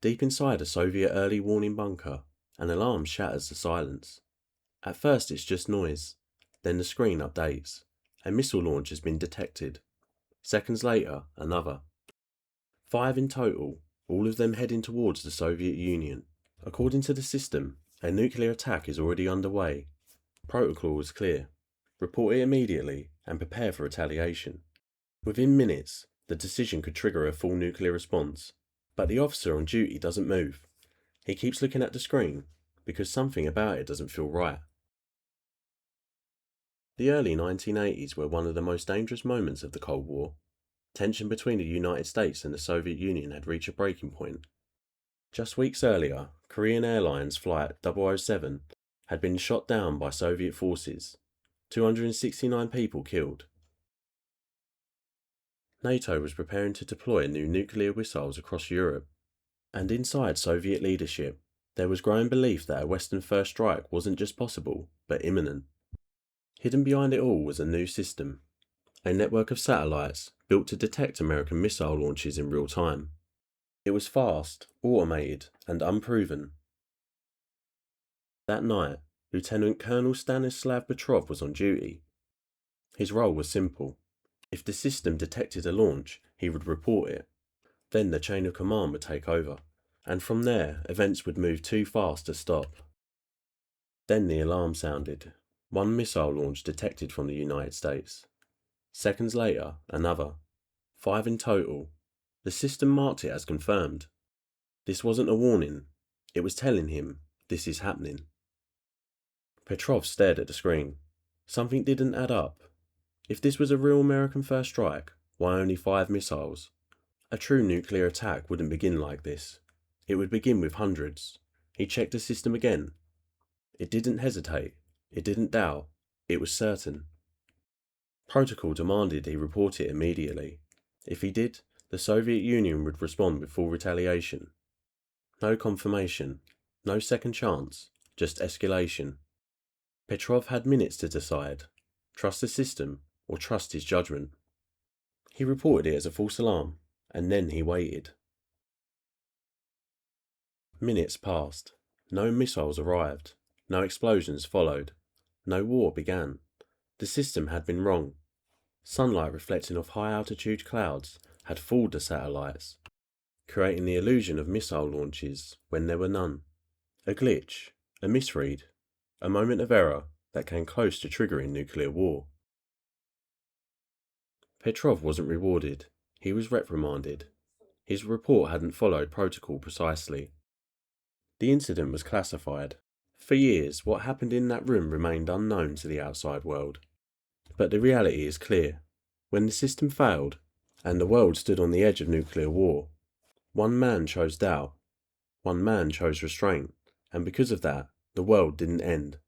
Deep inside a Soviet early warning bunker, an alarm shatters the silence. At first it's just noise, then the screen updates. A missile launch has been detected. Seconds later, another. 5 in total, all of them heading towards the Soviet Union. According to the system, a nuclear attack is already underway. Protocol was clear. Report it immediately and prepare for retaliation. Within minutes, the decision could trigger a full nuclear response. But the officer on duty doesn't move. He keeps looking at the screen because something about it doesn't feel right. The early 1980s were one of the most dangerous moments of the Cold War. Tension between the United States and the Soviet Union had reached a breaking point. Just weeks earlier, Korean Airlines Flight 007 had been shot down by Soviet forces, 269 people killed. NATO was preparing to deploy new nuclear missiles across Europe, and inside Soviet leadership, there was growing belief that a Western first strike wasn't just possible, but imminent. Hidden behind it all was a new system, a network of satellites built to detect American missile launches in real time. It was fast, automated, and unproven. That night, Lieutenant Colonel Stanislav Petrov was on duty. His role was simple. If the system detected a launch, he would report it. Then the chain of command would take over, and from there, events would move too fast to stop. Then the alarm sounded. 1 missile launch detected from the United States. Seconds later, another. 5 in total. The system marked it as confirmed. This wasn't a warning. It was telling him, this is happening. Petrov stared at the screen. Something didn't add up. If this was a real American first strike, why only 5 missiles? A true nuclear attack wouldn't begin like this. It would begin with hundreds. He checked the system again. It didn't hesitate. It didn't doubt. It was certain. Protocol demanded he report it immediately. If he did, the Soviet Union would respond with full retaliation. No confirmation, no second chance, just escalation. Petrov had minutes to decide. Trust the system or trust his judgment. He reported it as a false alarm, and then he waited. Minutes passed. No missiles arrived. No explosions followed. No war began. The system had been wrong. Sunlight reflecting off high-altitude clouds had fooled the satellites, creating the illusion of missile launches when there were none. A glitch, a misread, a moment of error that came close to triggering nuclear war. Petrov wasn't rewarded. He was reprimanded. His report hadn't followed protocol precisely. The incident was classified. For years, what happened in that room remained unknown to the outside world. But the reality is clear. When the system failed, and the world stood on the edge of nuclear war, one man chose doubt, one man chose restraint, and because of that, the world didn't end.